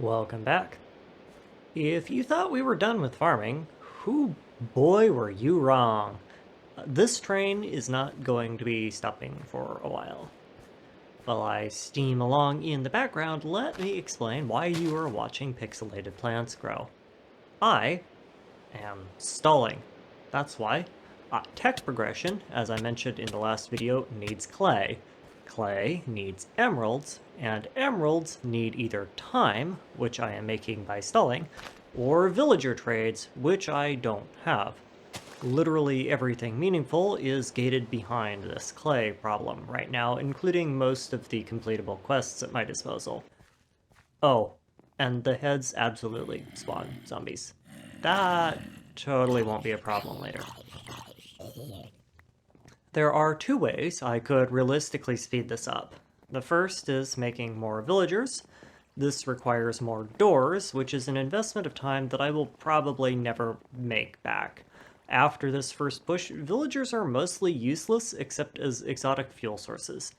Welcome back. If you thought we were done with farming, boy were you wrong. This train is not going to be stopping for a while. While I steam along in the background, let me explain why you are watching pixelated plants grow. I am stalling. That's why. Tech progression, as I mentioned in the last video, needs clay. Clay needs emeralds, and emeralds need either time, which I am making by stalling, or villager trades, which I don't have. Literally everything meaningful is gated behind this clay problem right now, including most of the completable quests at my disposal. Oh, and the heads absolutely spawn zombies. That totally won't be a problem later. There are two ways I could realistically speed this up. The first is making more villagers. This requires more doors, which is an investment of time that I will probably never make back. After this first push, villagers are mostly useless except as exotic fuel sources.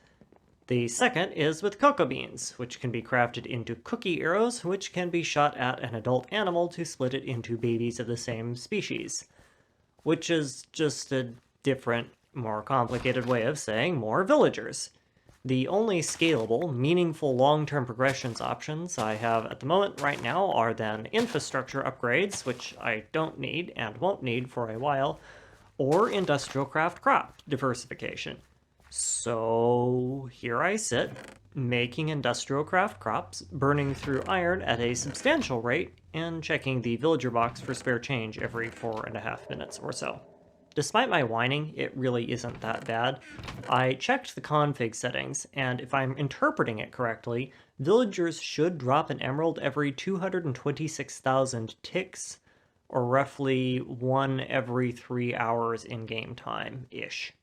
The second is with cocoa beans, which can be crafted into cookie arrows, which can be shot at an adult animal to split it into babies of the same species. Which is just a different, more complicated way of saying more villagers. The only scalable, meaningful long-term progressions options I have at the moment right now are then infrastructure upgrades, which I don't need and won't need for a while, or industrial craft crop diversification. So here I sit, making industrial craft crops, burning through iron at a substantial rate, and checking the villager box for spare change every 4.5 minutes or so. Despite my whining, it really isn't that bad. I checked the config settings, and if I'm interpreting it correctly, villagers should drop an emerald every 226,000 ticks, or roughly one every 3 hours in game time-ish.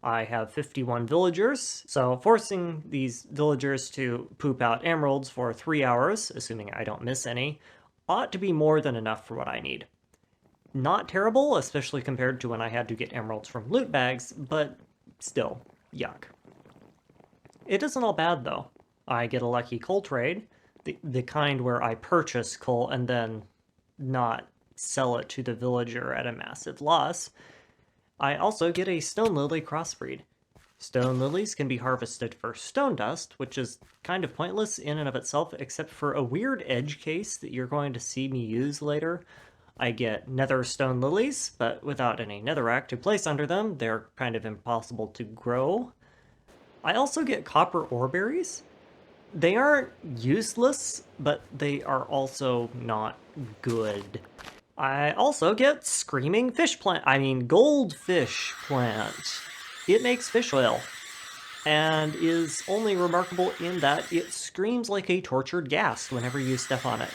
I have 51 villagers, so forcing these villagers to poop out emeralds for 3 hours, assuming I don't miss any, ought to be more than enough for what I need. Not terrible, especially compared to when I had to get emeralds from loot bags, but still, yuck. It isn't all bad, though. I get a lucky coal trade, the kind where I purchase coal and then not sell it to the villager at a massive loss. I also get a stone lily crossbreed. Stone lilies can be harvested for stone dust, which is kind of pointless in and of itself, except for a weird edge case that you're going to see me use later. I get nether stone lilies, but without any netherrack to place under them, they're kind of impossible to grow. I also get copper ore berries. They aren't useless, but they are also not good. I also get goldfish plant. It makes fish oil, and is only remarkable in that it screams like a tortured ghast whenever you step on it,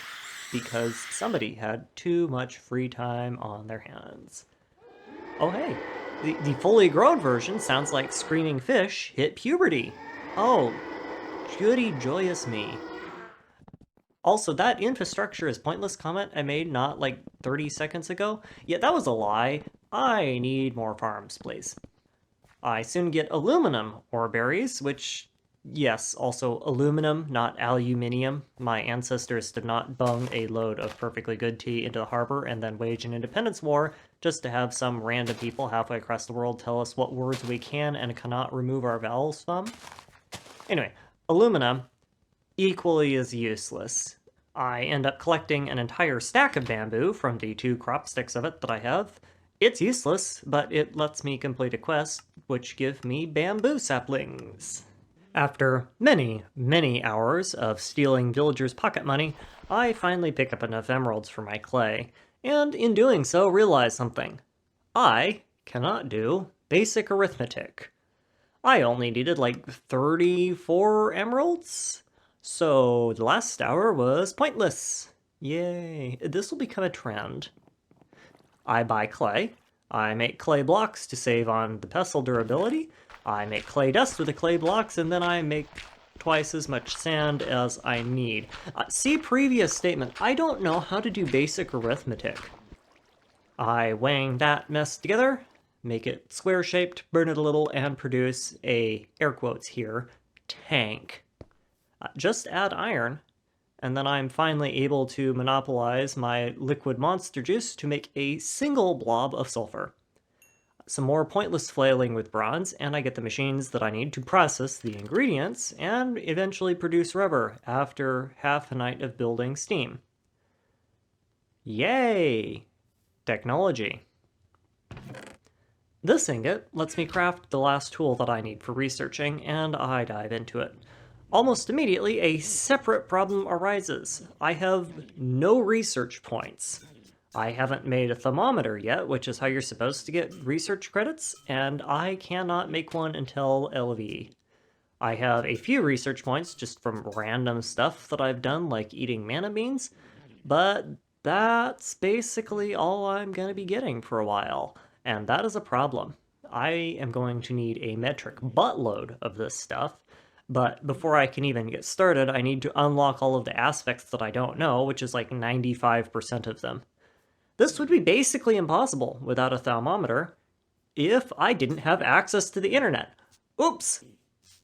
because somebody had too much free time on their hands. Oh hey, the fully grown version sounds like screaming fish hit puberty. Oh, goody joyous me. Also, that infrastructure is pointless comment I made not like 30 seconds ago, yeah, that was a lie. I need more farms, please. I soon get aluminum ore berries, which, yes, also aluminum, not aluminium. My ancestors did not bung a load of perfectly good tea into the harbor and then wage an independence war just to have some random people halfway across the world tell us what words we can and cannot remove our vowels from. Anyway, aluminum, equally as useless. I end up collecting an entire stack of bamboo from the 2 crop sticks of it that I have. It's useless, but it lets me complete a quest, which give me bamboo saplings. After many, many hours of stealing villagers' pocket money, I finally pick up enough emeralds for my clay, and in doing so realize something. I cannot do basic arithmetic. I only needed like 34 emeralds? So the last hour was pointless. Yay. This will become a trend. I buy clay. I make clay blocks to save on the pestle durability. I make clay dust with the clay blocks, and then I make twice as much sand as I need. See previous statement. I don't know how to do basic arithmetic. I wang that mess together, make it square-shaped, burn it a little, and produce a, air quotes here, tank. Just add iron, and then I'm finally able to monopolize my liquid monster juice to make a single blob of sulfur. Some more pointless flailing with bronze, and I get the machines that I need to process the ingredients and eventually produce rubber after half a night of building steam. Yay! Technology. This ingot lets me craft the last tool that I need for researching, and I dive into it. Almost immediately, a separate problem arises. I have no research points. I haven't made a thermometer yet, which is how you're supposed to get research credits, and I cannot make one until LV. I have a few research points just from random stuff that I've done, like eating mana beans, but that's basically all I'm going to be getting for a while, and that is a problem. I am going to need a metric buttload of this stuff, but before I can even get started, I need to unlock all of the aspects that I don't know, which is like 95% of them. This would be basically impossible without a thermometer if I didn't have access to the internet. Oops!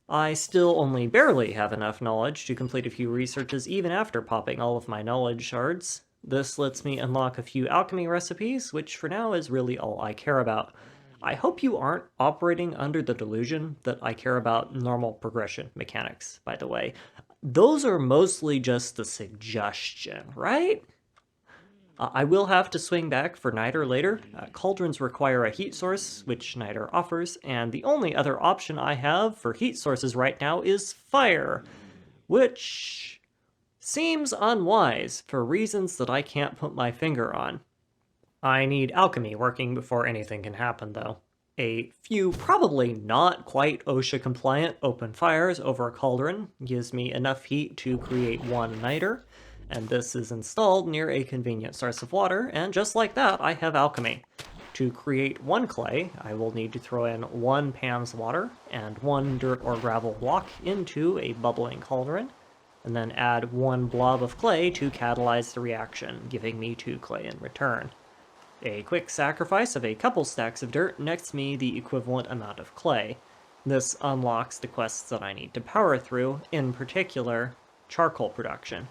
I still only barely have enough knowledge to complete a few researches even after popping all of my knowledge shards. This lets me unlock a few alchemy recipes, which for now is really all I care about. I hope you aren't operating under the delusion that I care about normal progression mechanics, by the way. Those are mostly just a suggestion, right? I will have to swing back for Niter later. Cauldrons require a heat source, which Niter offers, and the only other option I have for heat sources right now is fire, which seems unwise for reasons that I can't put my finger on. I need alchemy working before anything can happen, though. A few probably not quite OSHA-compliant open fires over a cauldron gives me enough heat to create one Niter, and this is installed near a convenient source of water, and just like that, I have alchemy. To create one clay, I will need to throw in 1 Pam's water and 1 dirt or gravel block into a bubbling cauldron, and then add 1 blob of clay to catalyze the reaction, giving me 2 clay in return. A quick sacrifice of a couple stacks of dirt nets me the equivalent amount of clay. This unlocks the quests that I need to power through, in particular, charcoal production.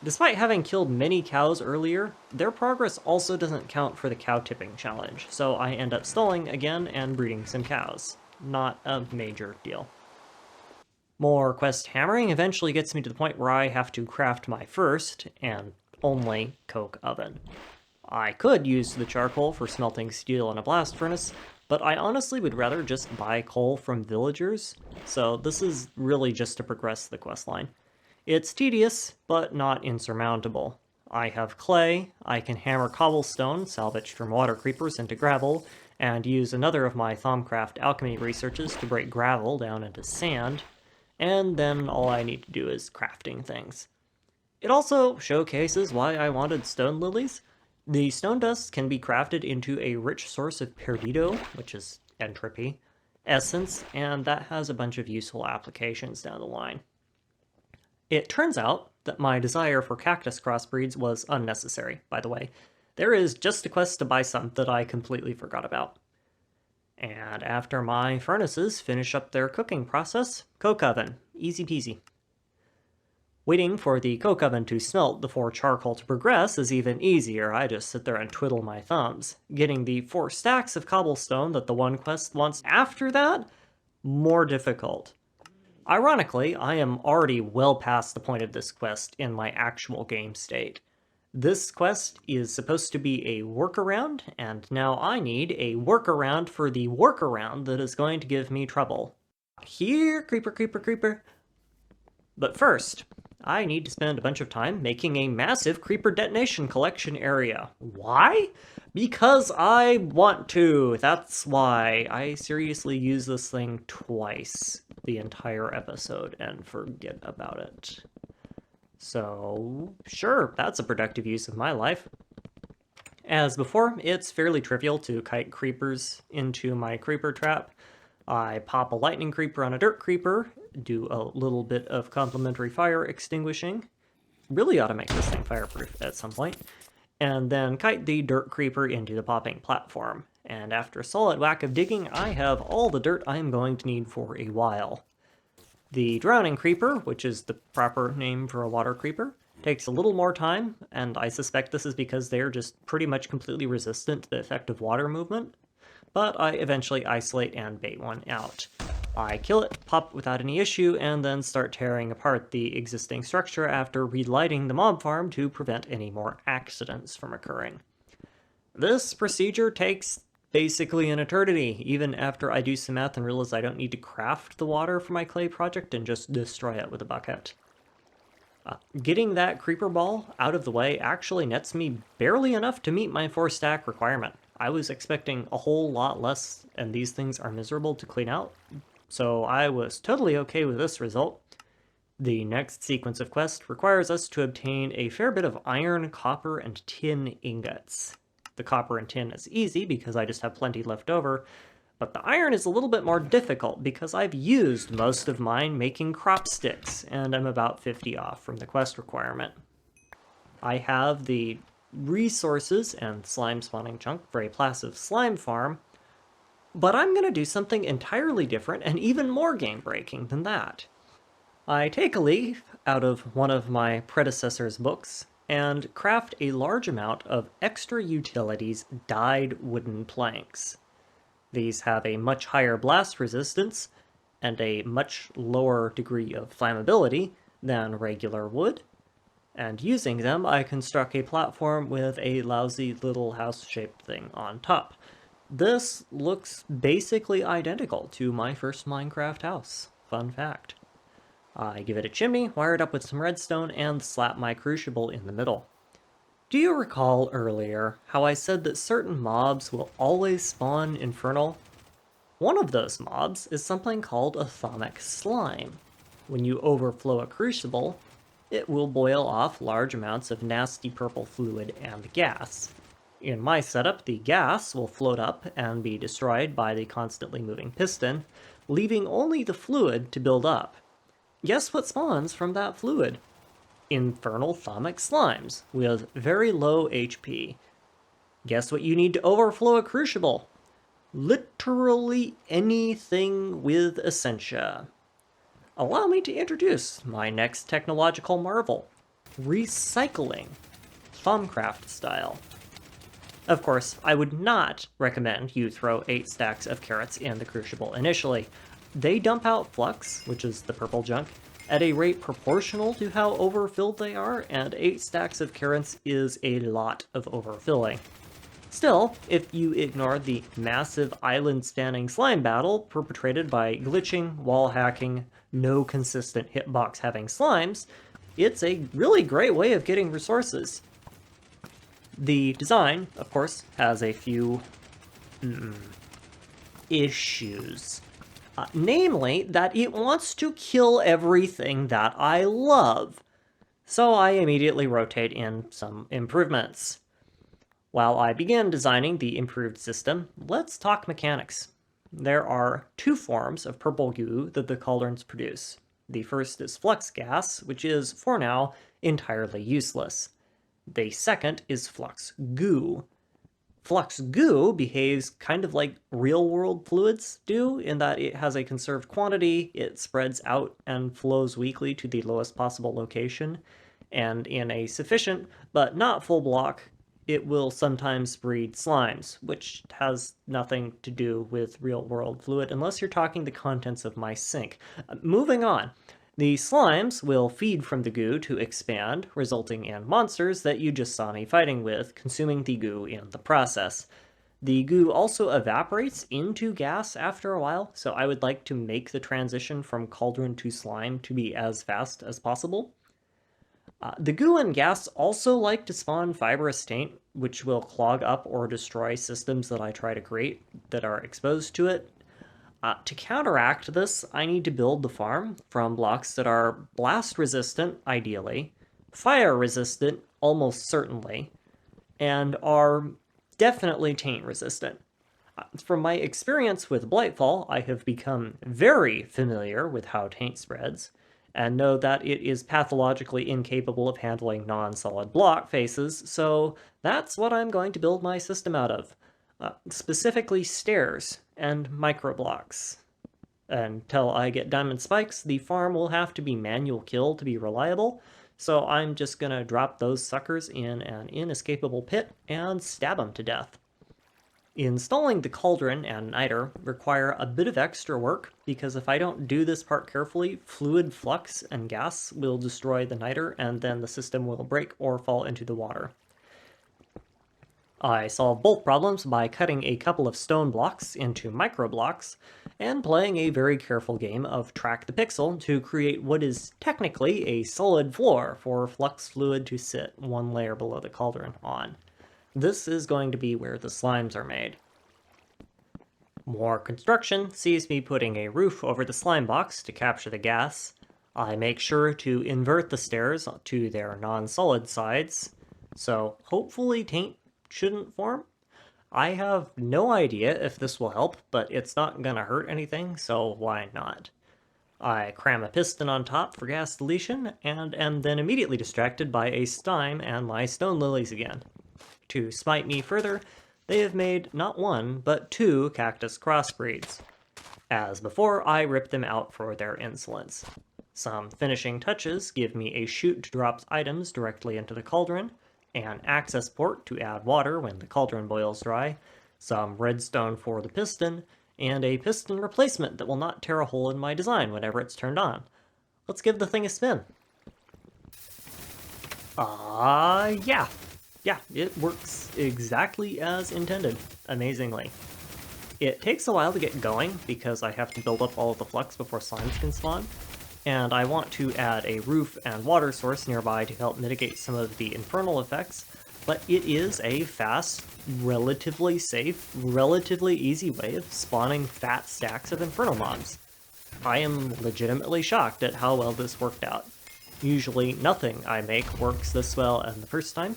Despite having killed many cows earlier, their progress also doesn't count for the cow tipping challenge, so I end up stalling again and breeding some cows. Not a major deal. More quest hammering eventually gets me to the point where I have to craft my first, and only, coke oven. I could use the charcoal for smelting steel in a blast furnace, but I honestly would rather just buy coal from villagers, so this is really just to progress the questline. It's tedious, but not insurmountable. I have clay, I can hammer cobblestone, salvaged from water creepers, into gravel, and use another of my Thaumcraft alchemy researches to break gravel down into sand, and then all I need to do is crafting things. It also showcases why I wanted stone lilies. The stone dust can be crafted into a rich source of perdido, which is entropy, essence, and that has a bunch of useful applications down the line. It turns out that my desire for cactus crossbreeds was unnecessary, by the way. There is just a quest to buy some that I completely forgot about. And after my furnaces finish up their cooking process, coke oven, easy peasy. Waiting for the coke oven to smelt before charcoal to progress is even easier. I just sit there and twiddle my thumbs. Getting the 4 stacks of cobblestone that the one quest wants after that, more difficult. Ironically, I am already well past the point of this quest in my actual game state. This quest is supposed to be a workaround, and now I need a workaround for the workaround that is going to give me trouble. Here, creeper, creeper, creeper. But first, I need to spend a bunch of time making a massive creeper detonation collection area. Why? Because I want to. That's why. I seriously use this thing twice the entire episode and forget about it. So, sure, that's a productive use of my life. As before, it's fairly trivial to kite creepers into my creeper trap. I pop a lightning creeper on a dirt creeper, do a little bit of complementary fire extinguishing. Really ought to make this thing fireproof at some point. And then kite the dirt creeper into the popping platform. And after a solid whack of digging, I have all the dirt I'm going to need for a while. The drowning creeper, which is the proper name for a water creeper, takes a little more time, and I suspect this is because they're just pretty much completely resistant to the effect of water movement, but I eventually isolate and bait one out. I kill it, pop without any issue, and then start tearing apart the existing structure after relighting the mob farm to prevent any more accidents from occurring. This procedure takes basically an eternity, even after I do some math and realize I don't need to craft the water for my clay project and just destroy it with a bucket. Getting that creeper ball out of the way actually nets me barely enough to meet my 4-stack requirement. I was expecting a whole lot less, and these things are miserable to clean out, so I was totally okay with this result. The next sequence of quests requires us to obtain a fair bit of iron, copper, and tin ingots. The copper and tin is easy because I just have plenty left over, but the iron is a little bit more difficult because I've used most of mine making crop sticks, and I'm about 50 off from the quest requirement. I have the resources and slime spawning chunk for a passive slime farm, but I'm going to do something entirely different and even more game-breaking than that. I take a leaf out of one of my predecessor's books and craft a large amount of extra utilities dyed wooden planks. These have a much higher blast resistance and a much lower degree of flammability than regular wood, and using them I construct a platform with a lousy little house-shaped thing on top. This looks basically identical to my first Minecraft house. Fun fact. I give it a chimney, wire it up with some redstone, and slap my crucible in the middle. Do you recall earlier how I said that certain mobs will always spawn infernal? One of those mobs is something called atomic slime. When you overflow a crucible, it will boil off large amounts of nasty purple fluid and gas. In my setup, the gas will float up and be destroyed by the constantly moving piston, leaving only the fluid to build up. Guess what spawns from that fluid? Infernal atomic slimes with very low HP. Guess what you need to overflow a crucible? Literally anything with essentia. Allow me to introduce my next technological marvel, recycling, Thaumcraft style. Of course, I would not recommend you throw 8 stacks of carrots in the crucible initially. They dump out flux, which is the purple junk, at a rate proportional to how overfilled they are, and 8 stacks of carrots is a lot of overfilling. Still, if you ignore the massive island-spanning slime battle perpetrated by glitching, wall hacking, no consistent hitbox having slimes, it's a really great way of getting resources. The design, of course, has a few issues. Namely, that it wants to kill everything that I love. So I immediately rotate in some improvements. While I began designing the improved system, let's talk mechanics. There are 2 forms of purple goo that the cauldrons produce. The first is flux gas, which is, for now, entirely useless. The second is flux goo. Flux goo behaves kind of like real-world fluids do, in that it has a conserved quantity, it spreads out and flows weakly to the lowest possible location, and in a sufficient, but not full block, it will sometimes breed slimes, which has nothing to do with real-world fluid, unless you're talking the contents of my sink. Moving on. The slimes will feed from the goo to expand, resulting in monsters that you just saw me fighting with, consuming the goo in the process. The goo also evaporates into gas after a while, so I would like to make the transition from cauldron to slime to be as fast as possible. The goo and gas also like to spawn fibrous taint, which will clog up or destroy systems that I try to create that are exposed to it. To counteract this, I need to build the farm from blocks that are blast resistant, ideally, fire resistant, almost certainly, and are definitely taint resistant. From my experience with Blightfall, I have become very familiar with how taint spreads, and know that it is pathologically incapable of handling non-solid block faces, so that's what I'm going to build my system out of. Specifically stairs and microblocks. Until I get diamond spikes, the farm will have to be manual kill to be reliable, so I'm just gonna drop those suckers in an inescapable pit and stab them to death. Installing the cauldron and niter require a bit of extra work because if I don't do this part carefully, fluid flux and gas will destroy the niter and then the system will break or fall into the water. I solve both problems by cutting a couple of stone blocks into micro blocks and playing a very careful game of track the pixel to create what is technically a solid floor for flux fluid to sit one layer below the cauldron on. This is going to be where the slimes are made. More construction sees me putting a roof over the slime box to capture the gas. I make sure to invert the stairs to their non-solid sides, so hopefully taint shouldn't form. I have no idea if this will help, but it's not gonna hurt anything, so why not? I cram a piston on top for gas deletion, and am then immediately distracted by a stime and my stone lilies again. To smite me further, they have made not one, but 2 cactus crossbreeds. As before, I rip them out for their insolence. Some finishing touches give me a chute to drop items directly into the cauldron, an access port to add water when the cauldron boils dry, some redstone for the piston, and a piston replacement that will not tear a hole in my design whenever it's turned on. Let's give the thing a spin. Yeah, it works exactly as intended, amazingly. It takes a while to get going because I have to build up all of the flux before slimes can spawn, and I want to add a roof and water source nearby to help mitigate some of the infernal effects, but it is a fast, relatively safe, relatively easy way of spawning fat stacks of infernal mobs. I am legitimately shocked at how well this worked out. Usually nothing I make works this well the first time.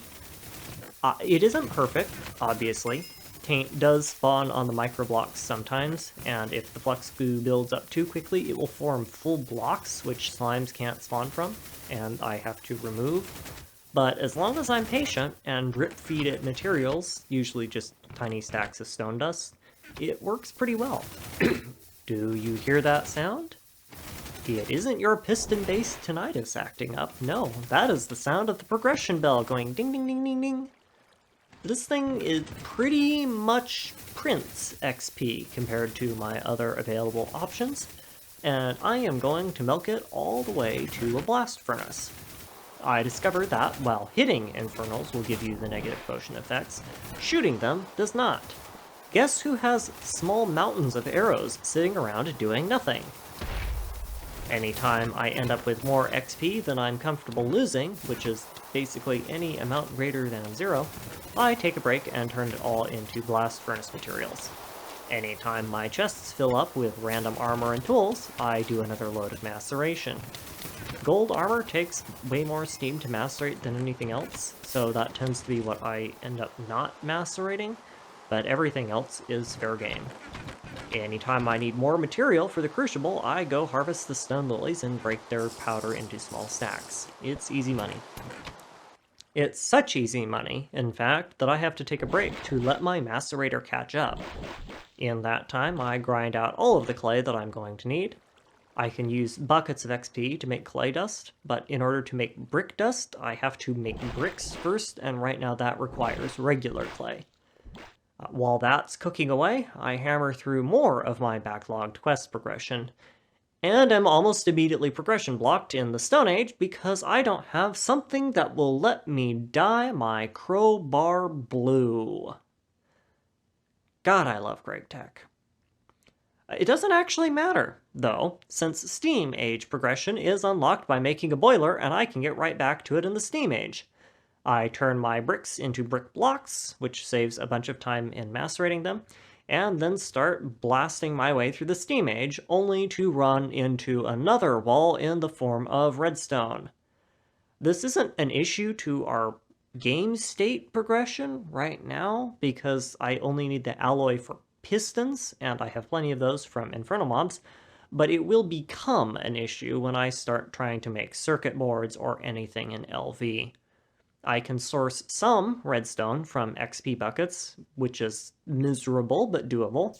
It isn't perfect, obviously. Taint does spawn on the microblocks sometimes, and if the flux goo builds up too quickly, it will form full blocks, which slimes can't spawn from, and I have to remove. But as long as I'm patient and drip feed it materials, usually just tiny stacks of stone dust, it works pretty well. Do you hear that sound? It isn't your piston-based tinnitus acting up, no, that is the sound of the progression bell going ding ding ding ding ding. This thing is pretty much Prince XP compared to my other available options, and I am going to milk it all the way to a blast furnace. I discovered that while hitting infernals will give you the negative potion effects, shooting them does not. Guess who has small mountains of arrows sitting around doing nothing? Anytime I end up with more XP than I'm comfortable losing, which is basically any amount greater than 0, I take a break and turn it all into blast furnace materials. Anytime my chests fill up with random armor and tools, I do another load of maceration. Gold armor takes way more steam to macerate than anything else, so that tends to be what I end up not macerating, but everything else is fair game. Anytime I need more material for the crucible, I go harvest the stone lilies and break their powder into small stacks. It's easy money. It's such easy money, in fact, that I have to take a break to let my macerator catch up. In that time, I grind out all of the clay that I'm going to need. I can use buckets of XP to make clay dust, but in order to make brick dust, I have to make bricks first, and right now that requires regular clay. While that's cooking away, I hammer through more of my backlogged quest progression, and am almost immediately progression blocked in the Stone Age because I don't have something that will let me dye my crowbar blue. God, I love Gregtech. It doesn't actually matter, though, since Steam Age progression is unlocked by making a boiler, and I can get right back to it in the Steam Age. I turn my bricks into brick blocks, which saves a bunch of time in macerating them, and then start blasting my way through the Steam Age, only to run into another wall in the form of redstone. This isn't an issue to our game state progression right now, because I only need the alloy for pistons, and I have plenty of those from infernal mobs, but it will become an issue when I start trying to make circuit boards or anything in LV. I can source some redstone from XP buckets, which is miserable but doable.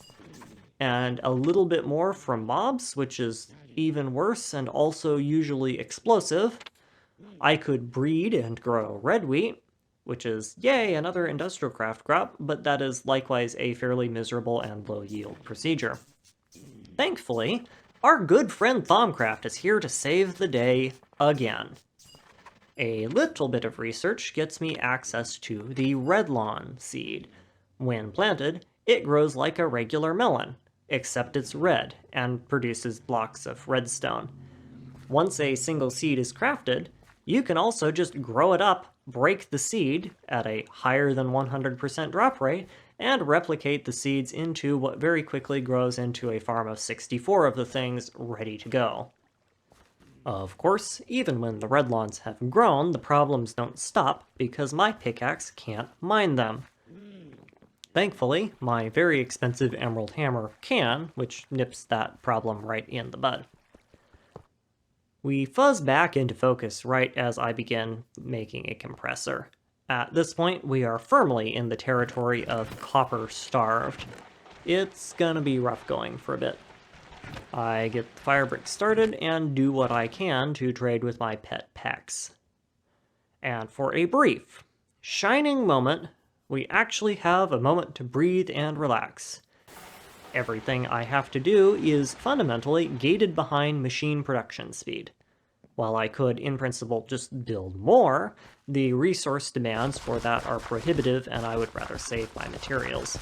and a little bit more from mobs, which is even worse and also usually explosive. I could breed and grow red wheat, which is, yay, another industrial craft crop, but that is likewise a fairly miserable and low yield procedure. Thankfully, our good friend Thaumcraft is here to save the day again. A little bit of research gets me access to the redlawn seed. When planted, it grows like a regular melon, except it's red and produces blocks of redstone. Once a single seed is crafted, you can also just grow it up, break the seed at a higher than 100% drop rate, and replicate the seeds into what very quickly grows into a farm of 64 of the things ready to go. Of course, even when the redlawns have grown, the problems don't stop because my pickaxe can't mine them. Thankfully, my very expensive emerald hammer can, which nips that problem right in the bud. We fuzz back into focus right as I begin making a compressor. At this point, we are firmly in the territory of copper starved. It's gonna be rough going for a bit. I get the fire brick started and do what I can to trade with my pet pecks. And for a brief, shining moment, we actually have a moment to breathe and relax. Everything I have to do is fundamentally gated behind machine production speed. While I could, in principle, just build more, the resource demands for that are prohibitive and I would rather save my materials.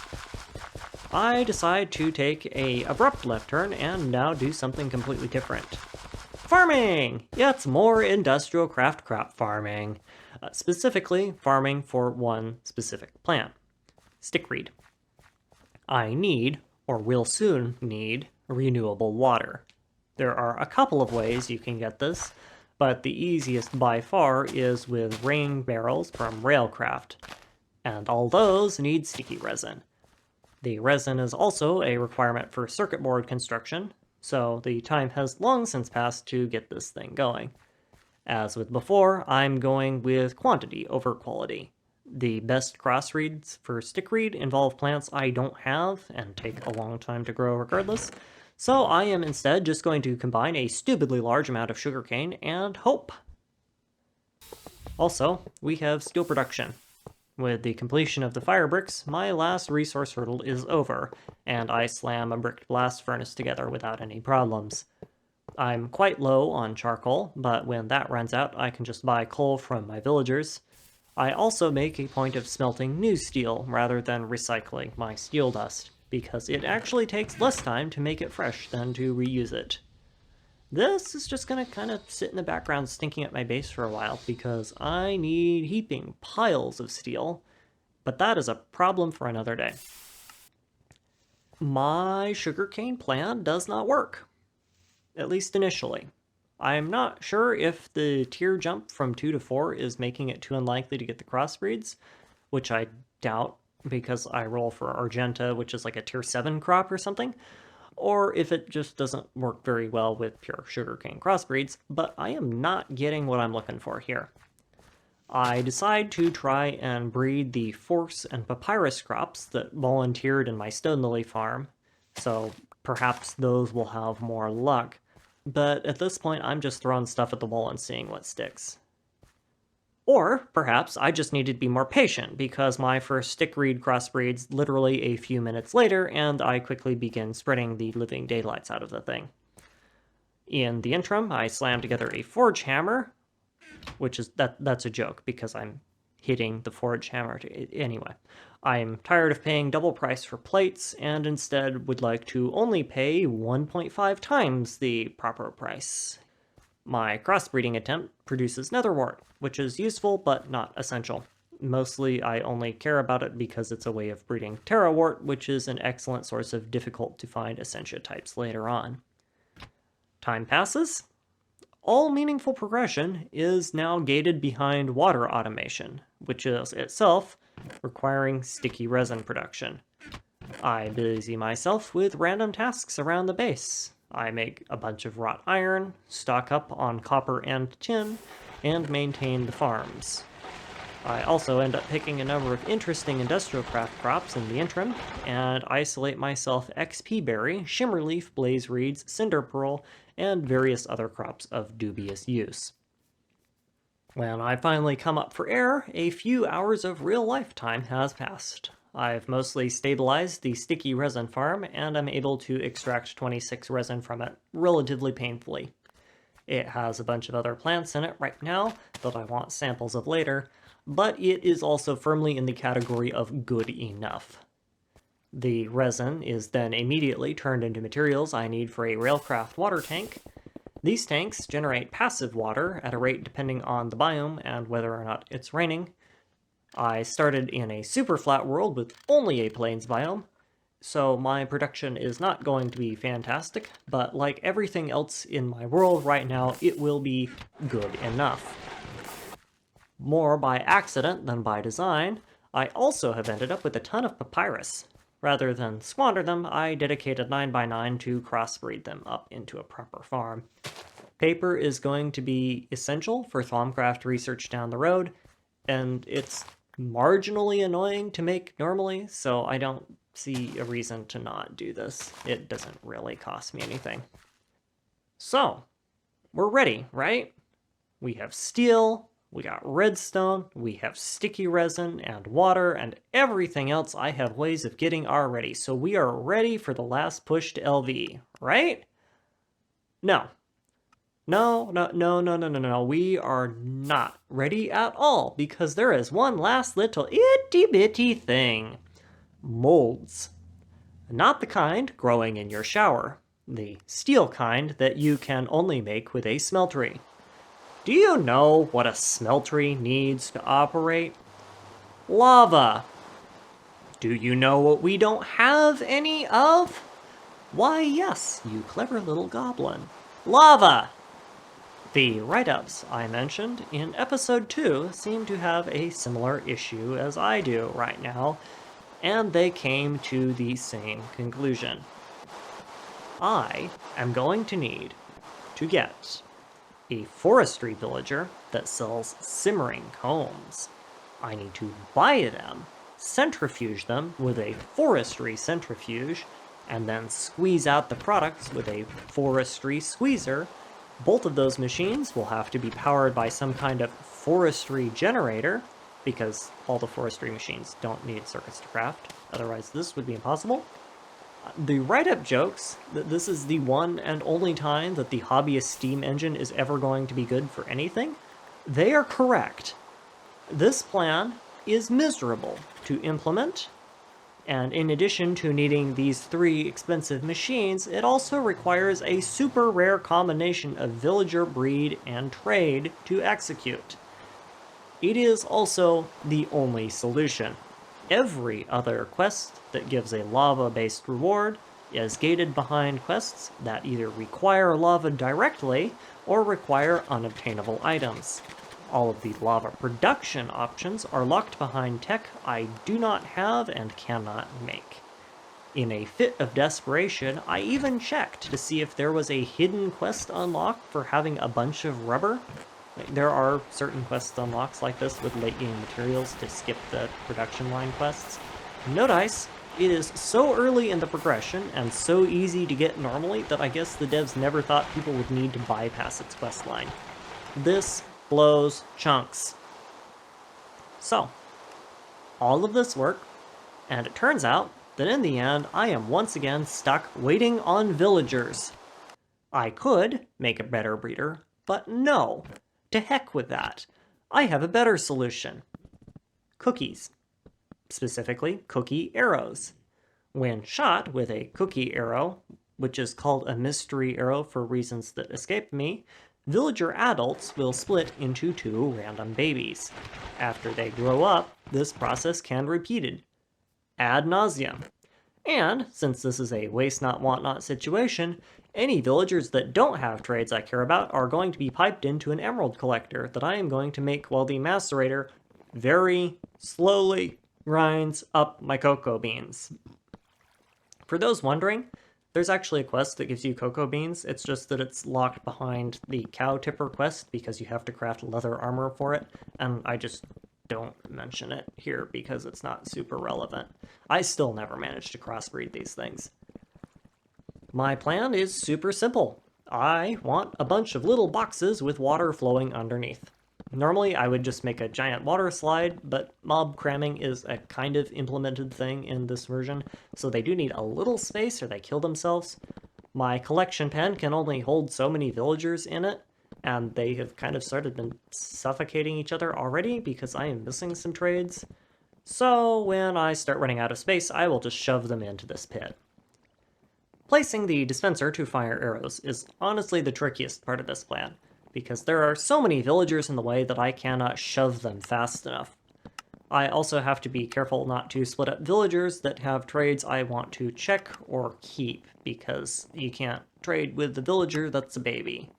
I decide to take an abrupt left turn and now do something completely different. Farming! Yeah, it's more industrial craft crop farming. Specifically, farming for one specific plant. Stickweed. I need, or will soon need, renewable water. There are a couple of ways you can get this, but the easiest by far is with rain barrels from Railcraft, and all those need sticky resin. The resin is also a requirement for circuit board construction, so the time has long since passed to get this thing going. As with before, I'm going with quantity over quality. The best crossbreeds for stickweed involve plants I don't have and take a long time to grow regardless, so I am instead just going to combine a stupidly large amount of sugarcane and hope. Also, we have steel production. With the completion of the fire bricks, my last resource hurdle is over, and I slam a bricked blast furnace together without any problems. I'm quite low on charcoal, but when that runs out, I can just buy coal from my villagers. I also make a point of smelting new steel rather than recycling my steel dust, because it actually takes less time to make it fresh than to reuse it. This is just gonna kind of sit in the background stinking at my base for a while, because I need heaping piles of steel, but that is a problem for another day. My sugarcane plan does not work, at least initially. I'm not sure if the tier jump from 2 to 4 is making it too unlikely to get the crossbreeds, which I doubt because I roll for Argenta, which is like a tier 7 crop or something, or if it just doesn't work very well with pure sugarcane crossbreeds, but I am not getting what I'm looking for here. I decide to try and breed the force and papyrus crops that volunteered in my stone lily farm, so perhaps those will have more luck, but at this point I'm just throwing stuff at the wall and seeing what sticks. Or perhaps I just needed to be more patient because my first stickweed crossbreeds literally a few minutes later, and I quickly begin spreading the living daylights out of the thing. In the interim, I slam together a forge hammer, which is that's a joke because I'm hitting the forge hammer anyway. I'm tired of paying double price for plates and instead would like to only pay 1.5 times the proper price. My crossbreeding attempt produces netherwort, which is useful but not essential. Mostly I only care about it because it's a way of breeding terrawort, which is an excellent source of difficult to find essentia types later on. Time passes. All meaningful progression is now gated behind water automation, which is itself requiring sticky resin production. I busy myself with random tasks around the base. I make a bunch of wrought iron, stock up on copper and tin, and maintain the farms. I also end up picking a number of interesting industrial craft crops in the interim, and isolate myself XP berry, shimmerleaf, blaze reeds, cinder pearl, and various other crops of dubious use. When I finally come up for air, a few hours of real life time has passed. I've mostly stabilized the sticky resin farm, and I'm able to extract 26 resin from it relatively painfully. It has a bunch of other plants in it right now that I want samples of later, but it is also firmly in the category of good enough. The resin is then immediately turned into materials I need for a railcraft water tank. These tanks generate passive water at a rate depending on the biome and whether or not it's raining. I started in a superflat world with only a plains biome, so my production is not going to be fantastic, but like everything else in my world right now, it will be good enough. More by accident than by design, I also have ended up with a ton of papyrus. Rather than squander them, I dedicated 9x9 to crossbreed them up into a proper farm. Paper is going to be essential for Thaumcraft research down the road, and it's marginally annoying to make normally, so I don't see a reason to not do this. It doesn't really cost me anything. So, we're ready, right? We have steel, we got redstone, we have sticky resin and water, and everything else I have ways of getting already, so we are ready for the last push to LV, right? No. No, we are not ready at all, because there is one last little itty-bitty thing. Molds. Not the kind growing in your shower. The steel kind that you can only make with a smeltery. Do you know what a smeltery needs to operate? Lava. Do you know what we don't have any of? Why, yes, you clever little goblin. Lava! The write-ups I mentioned in episode 2 seem to have a similar issue as I do right now, and they came to the same conclusion. I am going to need to get a forestry villager that sells simmering combs. I need to buy them, centrifuge them with a forestry centrifuge, and then squeeze out the products with a forestry squeezer. Both of those machines will have to be powered by some kind of forestry generator, because all the forestry machines don't need circuits to craft, otherwise this would be impossible. The write-up jokes that this is the one and only time that the hobbyist steam engine is ever going to be good for anything, they are correct. This plan is miserable to implement, and in addition to needing these 3 expensive machines, it also requires a super rare combination of villager breed and trade to execute. It is also the only solution. Every other quest that gives a lava-based reward is gated behind quests that either require lava directly or require unobtainable items. All of the lava production options are locked behind tech I do not have and cannot make. In a fit of desperation, I even checked to see if there was a hidden quest unlock for having a bunch of rubber. There are certain quest unlocks like this with late game materials to skip the production line quests. No dice. It is so early in the progression and so easy to get normally that I guess the devs never thought people would need to bypass its quest line. This blows chunks. So, all of this work, and it turns out that in the end I am once again stuck waiting on villagers. I could make a better breeder, but no. To heck with that. I have a better solution. Cookies. Specifically, cookie arrows. When shot with a cookie arrow, which is called a mystery arrow for reasons that escape me, villager adults will split into 2 random babies. After they grow up, this process can be repeated ad nauseum. And, since this is a waste not want not situation, any villagers that don't have trades I care about are going to be piped into an emerald collector that I am going to make while the macerator very slowly grinds up my cocoa beans. For those wondering, there's actually a quest that gives you cocoa beans. It's just that it's locked behind the cow tipper quest because you have to craft leather armor for it, and I just don't mention it here because it's not super relevant. I still never managed to crossbreed these things. My plan is super simple. I want a bunch of little boxes with water flowing underneath. Normally I would just make a giant water slide, but mob cramming is a kind of implemented thing in this version, so they do need a little space or they kill themselves. My collection pen can only hold so many villagers in it, and they have kind of started been suffocating each other already because I am missing some trades. So when I start running out of space, I will just shove them into this pit. Placing the dispenser to fire arrows is honestly the trickiest part of this plan, because there are so many villagers in the way that I cannot shove them fast enough. I also have to be careful not to split up villagers that have trades I want to check or keep, because you can't trade with the villager that's a baby.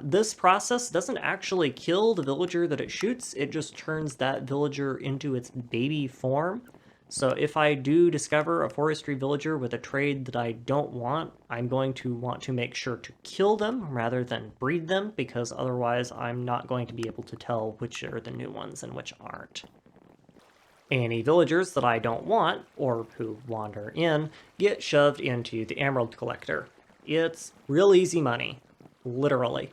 This process doesn't actually kill the villager that it shoots, it just turns that villager into its baby form. So if I do discover a forestry villager with a trade that I don't want, I'm going to want to make sure to kill them rather than breed them, because otherwise I'm not going to be able to tell which are the new ones and which aren't. Any villagers that I don't want, or who wander in, get shoved into the emerald collector. It's real easy money. Literally.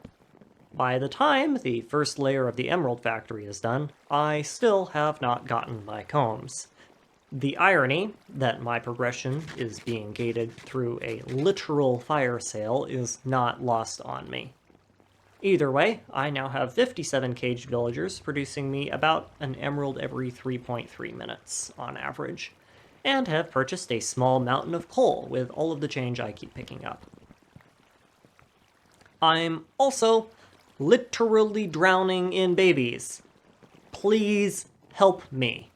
By the time the first layer of the emerald factory is done, I still have not gotten my combs. The irony that my progression is being gated through a literal fire sale is not lost on me. Either way, I now have 57 caged villagers, producing me about an emerald every 3.3 minutes on average, and have purchased a small mountain of coal with all of the change I keep picking up. I'm also literally drowning in babies. Please help me.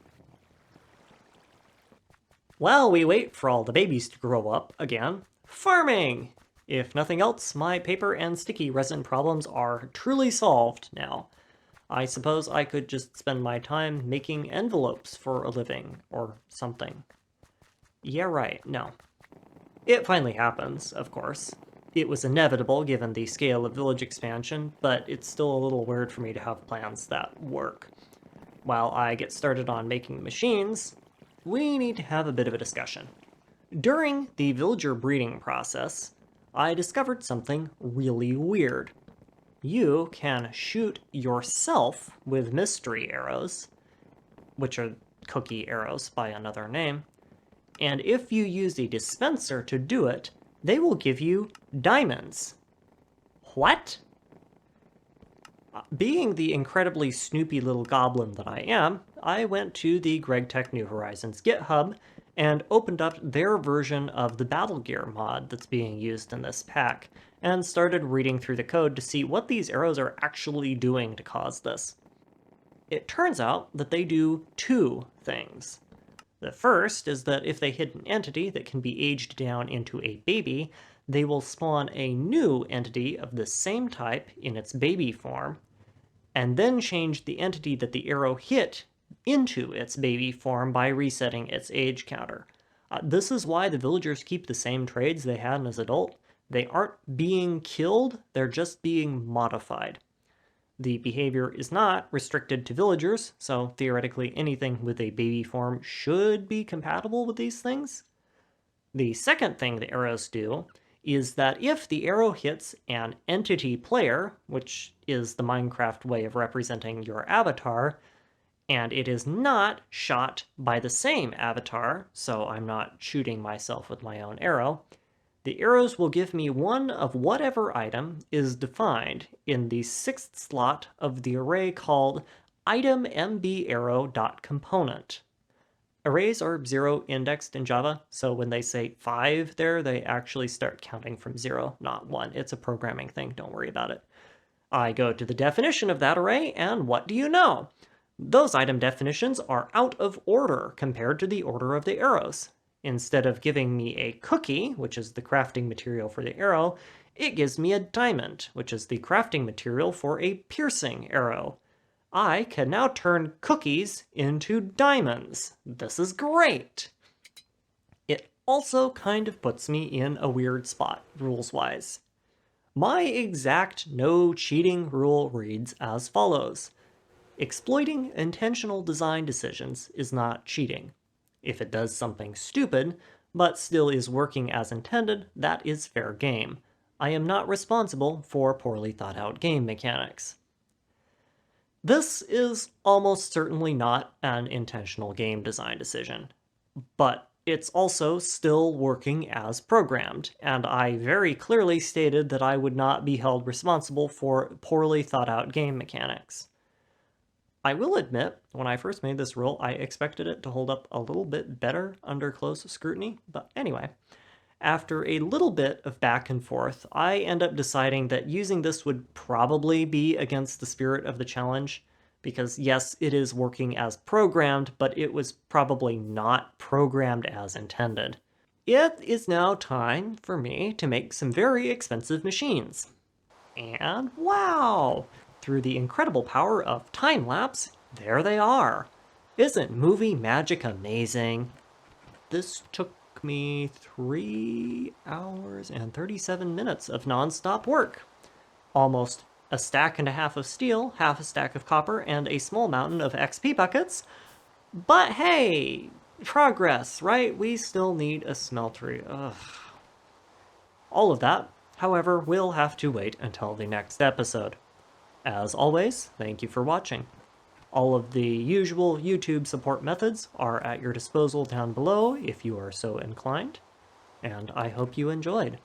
While we wait for all the babies to grow up again, farming! If nothing else, my paper and sticky resin problems are truly solved now. I suppose I could just spend my time making envelopes for a living, or something. Yeah, right, no. It finally happens, of course. It was inevitable given the scale of village expansion, but it's still a little weird for me to have plans that work. While I get started on making machines, we need to have a bit of a discussion. During the villager breeding process, I discovered something really weird. You can shoot yourself with mystery arrows, which are cookie arrows by another name, and if you use a dispenser to do it, they will give you diamonds. What? Being the incredibly snoopy little goblin that I am, I went to the Gregtech New Horizons GitHub and opened up their version of the Battle Gear mod that's being used in this pack, and started reading through the code to see what these arrows are actually doing to cause this. It turns out that they do two things. The first is that if they hit an entity that can be aged down into a baby, they will spawn a new entity of the same type in its baby form, and then change the entity that the arrow hit into its baby form by resetting its age counter. This is why the villagers keep the same trades they had as adult. They aren't being killed, they're just being modified. The behavior is not restricted to villagers, so theoretically anything with a baby form should be compatible with these things. The second thing the arrows do is that if the arrow hits an entity player, which is the Minecraft way of representing your avatar, and it is not shot by the same avatar, so I'm not shooting myself with my own arrow, the arrows will give me one of whatever item is defined in the 6th slot of the array called item mbarrow.component. Arrays are 0 indexed in Java, so when they say 5 there, they actually start counting from 0, not 1. It's a programming thing, don't worry about it. I go to the definition of that array, and what do you know? Those item definitions are out of order compared to the order of the arrows. Instead of giving me a cookie, which is the crafting material for the arrow, it gives me a diamond, which is the crafting material for a piercing arrow. I can now turn cookies into diamonds. This is great! It also kind of puts me in a weird spot, rules-wise. My exact no cheating rule reads as follows. Exploiting intentional design decisions is not cheating. If it does something stupid, but still is working as intended, that is fair game. I am not responsible for poorly thought out game mechanics. This is almost certainly not an intentional game design decision, but it's also still working as programmed, and I very clearly stated that I would not be held responsible for poorly thought out game mechanics. I will admit, when I first made this rule, I expected it to hold up a little bit better under close scrutiny, but anyway. After a little bit of back and forth, I end up deciding that using this would probably be against the spirit of the challenge, because yes, it is working as programmed, but it was probably not programmed as intended. It is now time for me to make some very expensive machines. And wow! Through the incredible power of time-lapse, there they are! Isn't movie magic amazing? This took me 3 hours and 37 minutes of non-stop work. Almost a stack and a half of steel, half a stack of copper, and a small mountain of XP buckets. But hey, progress, right? We still need a smeltery. Ugh. All of that, however, will have to wait until the next episode. As always, thank you for watching. All of the usual YouTube support methods are at your disposal down below if you are so inclined, and I hope you enjoyed.